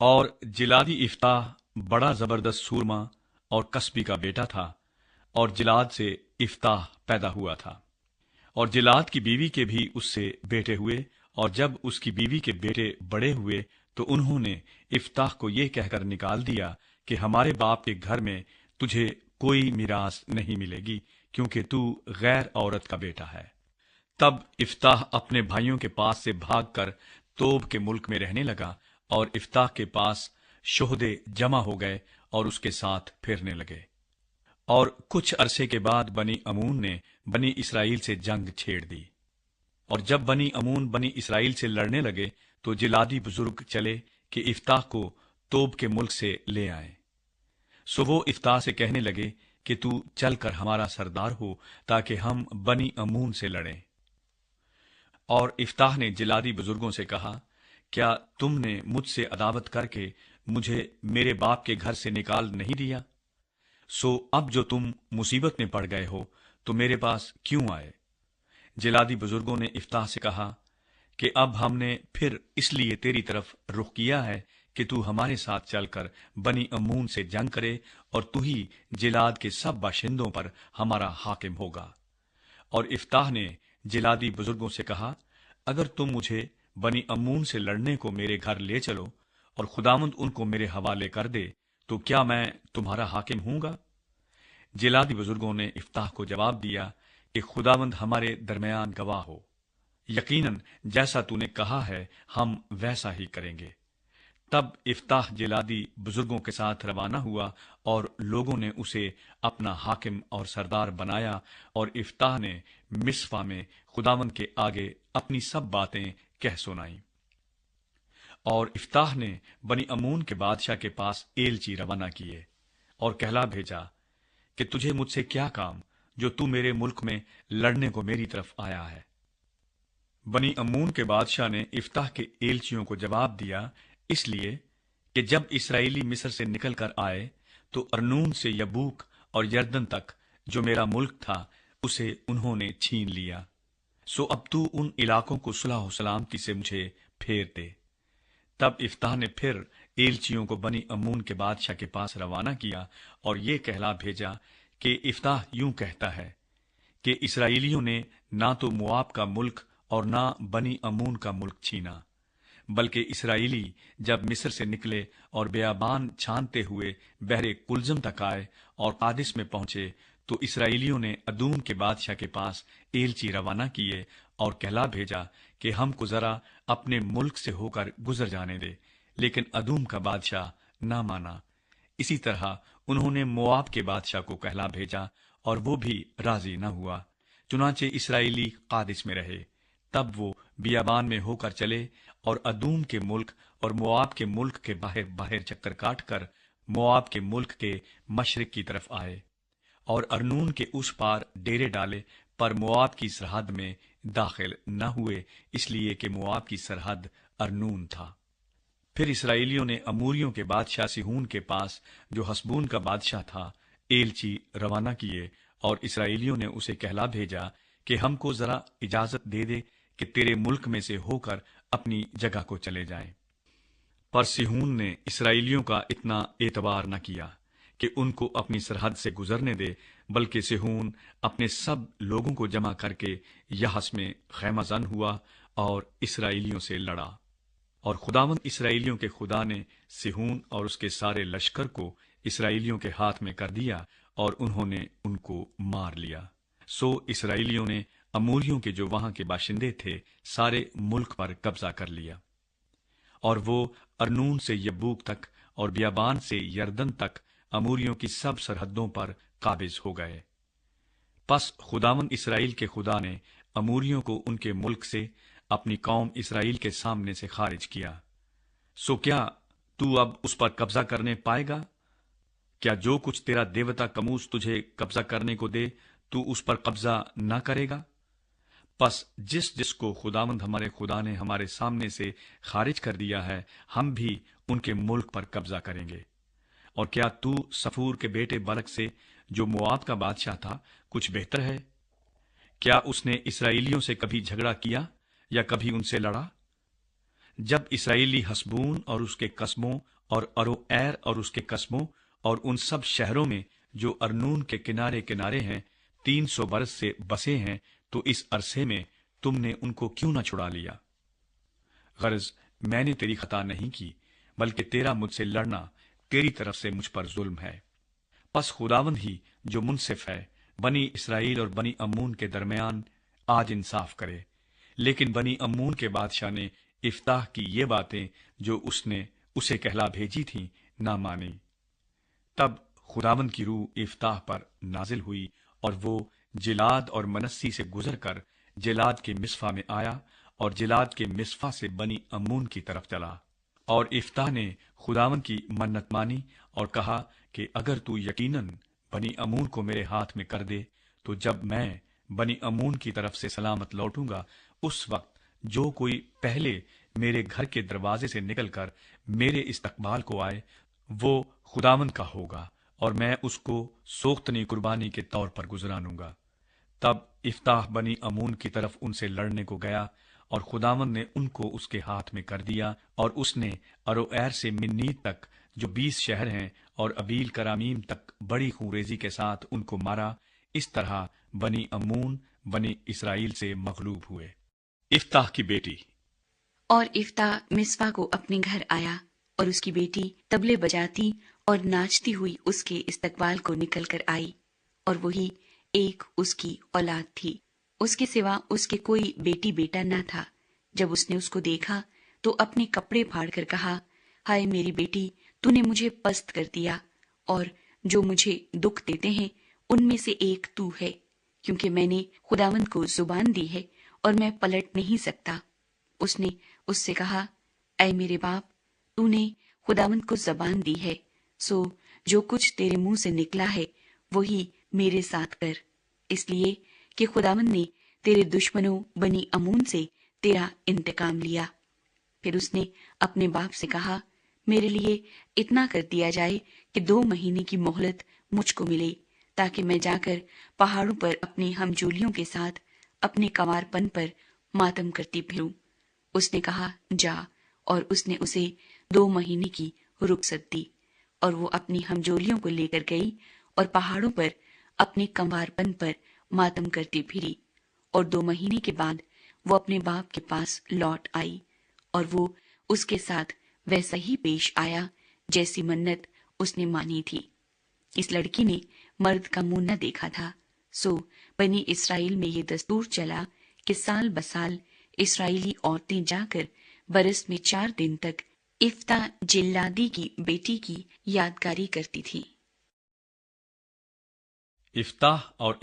اور جلادی افتاح بڑا زبردست سورما اور کسبی کا بیٹا تھا، اور جلاد سے افتاح پیدا ہوا تھا۔ اور جلاد کی بیوی کے بھی اس سے بیٹے ہوئے، اور جب اس کی بیوی کے بیٹے بڑے ہوئے تو انہوں نے افتاح کو یہ کہہ کر نکال دیا کہ ہمارے باپ کے گھر میں تجھے کوئی میراث نہیں ملے گی، کیونکہ تو غیر عورت کا بیٹا ہے۔ تب افتاح اپنے بھائیوں کے پاس سے بھاگ کر توب کے ملک میں رہنے لگا، اور افتاح کے پاس شہدے جمع ہو گئے اور اس کے ساتھ پھرنے لگے۔ اور کچھ عرصے کے بعد بنی امون نے بنی اسرائیل سے جنگ چھیڑ دی، اور جب بنی امون بنی اسرائیل سے لڑنے لگے تو جلادی بزرگ چلے کہ افتاح کو توب کے ملک سے لے آئیں۔ سو وہ افتاح سے کہنے لگے کہ تو چل کر ہمارا سردار ہو تاکہ ہم بنی امون سے لڑیں۔ اور افتاح نے جلادی بزرگوں سے کہا، کیا تم نے مجھ سے عداوت کر کے مجھے میرے باپ کے گھر سے نکال نہیں دیا؟ سو اب جو تم مصیبت میں پڑ گئے ہو تو میرے پاس کیوں آئے؟ جلادی بزرگوں نے افتاح سے کہا کہ اب ہم نے پھر اس لیے تیری طرف رخ کیا ہے کہ تو ہمارے ساتھ چل کر بنی امون سے جنگ کرے، اور تو ہی جلاد کے سب باشندوں پر ہمارا حاکم ہوگا۔ اور افتاح نے جلادی بزرگوں سے کہا، اگر تم مجھے بنی امون سے لڑنے کو میرے گھر لے چلو اور خداوند ان کو میرے حوالے کر دے تو کیا میں تمہارا حاکم ہوں گا؟ جلادی بزرگوں نے افتاح کو جواب دیا کہ خداوند ہمارے درمیان گواہ ہو، یقیناً جیسا تو نے کہا ہے ہم ویسا ہی کریں گے۔ تب افتاح جلادی بزرگوں کے ساتھ روانہ ہوا، اور لوگوں نے اسے اپنا حاکم اور سردار بنایا، اور افتاح نے مصفا میں خداوند کے آگے اپنی سب باتیں کہہ سنائیں۔ اور افتاح نے بنی امون کے بادشاہ کے پاس ایلچی روانہ کیے اور کہلا بھیجا کہ تجھے مجھ سے کیا کام جو تو میرے ملک میں لڑنے کو میری طرف آیا ہے؟ بنی امون کے بادشاہ نے افتاح کے ایلچیوں کو جواب دیا، اس لیے کہ جب اسرائیلی مصر سے نکل کر آئے تو ارنون سے یبوک اور یردن تک جو میرا ملک تھا اسے انہوں نے چھین لیا۔ سو اب تو ان علاقوں کو صلح و سلامتی سے مجھے پھیر دے۔ تب افتاح نے پھر ایلچیوں کو بنی امون کے بادشاہ کے پاس روانہ کیا اور یہ کہلا بھیجا کہ افتاح یوں کہتا ہے کہ اسرائیلیوں نے نہ تو مواب کا ملک اور نہ بنی امون کا ملک چھینا، بلکہ اسرائیلی جب مصر سے نکلے اور بیابان چھانتے ہوئے بحر کلزم تک آئے اور قادس میں پہنچے تو اسرائیلیوں نے ادوم کے بادشاہ کے پاس ایلچی روانہ کیے اور کہلا بھیجا کہ ہم کو ذرا اپنے ملک سے ہو کر گزر جانے دے، لیکن ادوم کا بادشاہ نہ مانا۔ اسی طرح انہوں نے مواب کے بادشاہ کو کہلا بھیجا اور وہ بھی راضی نہ ہوا۔ چنانچہ اسرائیلی قادس میں رہے۔ تب وہ بیابان میں ہو کر چلے اور ادوم کے ملک اور مواب کے ملک کے باہر باہر چکر کاٹ کر مواب کے ملک کے مشرق کی طرف آئے، اور ارنون کے اس پار ڈیرے ڈالے، پر مواب کی سرحد میں داخل نہ ہوئے، اس لیے کہ مواب کی سرحد ارنون تھا۔ پھر اسرائیلیوں نے اموریوں کے بادشاہ سیہون کے پاس جو حسبون کا بادشاہ تھا ایلچی روانہ کیے، اور اسرائیلیوں نے اسے کہلا بھیجا کہ ہم کو ذرا اجازت دے دے کہ تیرے ملک میں سے ہو کر اپنی جگہ کو چلے جائیں۔ پر سیہون نے اسرائیلیوں کا اتنا اعتبار نہ کیا کہ ان کو اپنی سرحد سے گزرنے دے، بلکہ سیہون اپنے سب لوگوں کو جمع کر کے یحس میں خیمہ زن ہوا اور اسرائیلیوں سے لڑا۔ اور خداوند اسرائیلیوں کے خدا نے سیہون اور اس کے سارے لشکر کو اسرائیلیوں کے ہاتھ میں کر دیا، اور انہوں نے ان کو مار لیا۔ سو اسرائیلیوں نے اموریوں کے جو وہاں کے باشندے تھے سارے ملک پر قبضہ کر لیا، اور وہ ارنون سے یبوک تک اور بیابان سے یردن تک اموریوں کی سب سرحدوں پر قابض ہو گئے۔ پس خداوند اسرائیل کے خدا نے اموریوں کو ان کے ملک سے اپنی قوم اسرائیل کے سامنے سے خارج کیا۔ سو کیا تو اب اس پر قبضہ کرنے پائے گا؟ کیا جو کچھ تیرا دیوتا کموس تجھے قبضہ کرنے کو دے تو اس پر قبضہ نہ کرے گا؟ پس جس جس کو خداوند ہمارے خدا نے ہمارے سامنے سے خارج کر دیا ہے ہم بھی ان کے ملک پر قبضہ کریں گے۔ اور کیا تو صفور کے بیٹے برق سے جو مواب کا بادشاہ تھا کچھ بہتر ہے؟ کیا اس نے اسرائیلیوں سے کبھی جھگڑا کیا یا کبھی ان سے لڑا؟ جب اسرائیلی حسبون اور اس کے قصبوں اور ارویر اور اس کے قصبوں اور ان سب شہروں میں جو ارنون کے کنارے کنارے ہیں 300 برس سے بسے ہیں، تو اس عرصے میں تم نے ان کو کیوں نہ چھڑا لیا؟ غرض میں نے تیری خطا نہیں کی، بلکہ تیرا مجھ سے لڑنا تیری طرف سے مجھ پر ظلم ہے۔ پس خداوند ہی جو منصف ہے بنی اسرائیل اور بنی امون کے درمیان آج انصاف کرے۔ لیکن بنی امون کے بادشاہ نے افتاح کی یہ باتیں جو اس نے اسے کہلا بھیجی تھیں نہ مانی۔ تب خداوند کی روح افتاح پر نازل ہوئی اور وہ جلاد اور منسی سے گزر کر جلاد کے مصفا میں آیا اور جلاد کے مصفا سے بنی امون کی طرف چلا۔ اور افتاح نے خداوند کی منت مانی اور کہا کہ اگر تو یقیناً بنی امون کو میرے ہاتھ میں کر دے تو جب میں بنی امون کی طرف سے سلامت لوٹوں گا، اس وقت جو کوئی پہلے میرے گھر کے دروازے سے نکل کر میرے استقبال کو آئے وہ خداوند کا ہوگا، اور میں اس کو سوختنی قربانی کے طور پر گزرانوں گا۔ تب افتاح بنی امون کی طرف ان سے لڑنے کو گیا، اور خداوند نے ان کو اس کے ہاتھ میں کر دیا، اور اس نے ارویر سے منیت تک جو 20 شہر ہیں اور ابیل کرامیم تک بڑی خونریزی کے ساتھ ان کو مارا۔ اس طرح بنی امون بنی اسرائیل سے مغلوب ہوئے۔ افتاح کی بیٹی۔ اور افتاح مصفا کو اپنے گھر آیا، اور اس کی بیٹی طبلے بجاتی اور ناچتی ہوئی اس کے استقبال کو نکل کر آئی، اور وہی ایک اس کی اولاد تھی، اس کے سوا اس کے کوئی بیٹی بیٹا نہ تھا۔ جب اس نے اس کو دیکھا تو اپنے کپڑے پھاڑ کر کہا، ہائے میری بیٹی، تو نے مجھے پست کر دیا، اور جو مجھے دکھ دیتے ہیں ان میں سے ایک تو ہے، کیونکہ میں نے خداوند کو زبان دی ہے اور میں پلٹ نہیں سکتا۔ اس نے اس سے کہا، اے میرے باپ، تو نے خداوند کو زبان دی ہے، سو جو کچھ تیرے منہ سے نکلا ہے وہی میرے ساتھ کر، اس لیے کہ خداوند نے تیرے دشمنوں بنی امون سے تیرا انتقام لیا۔ پھر اس نے اپنے باپ سے کہا، میرے لیے اتنا کر دیا جائے کہ 2 مہینے کی مہلت مجھ کو ملے، تاکہ میں جا کر پہاڑوں پر اپنے ہمجولیوں کے ساتھ اپنے کنوار پن پر ماتم کرتی پھروں۔ اس نے کہا، جا، اور اس نے اسے 2 مہینے کی رخصت دی، اور وہ اپنی ہمجولیوں کو لے کر گئی اور پہاڑوں پر اپنے کنوار پن پر ماتم کرتی پھری، اور 2 مہینے کے بعد وہ اپنے باپ کے پاس لوٹ آئی، اور وہ اس کے ساتھ ویسا ہی پیش آیا جیسی منت اس نے مانی تھی۔ اس لڑکی نے مرد کا منہ نہ دیکھا تھا، سو بنی اسرائیل میں یہ دستور چلا کہ سال بسال اسرائیلی عورتیں جا کر برس میں 4 دن تک افتاح جلادی کی بیٹی کی یادگاری کرتی تھی۔ افتاح اور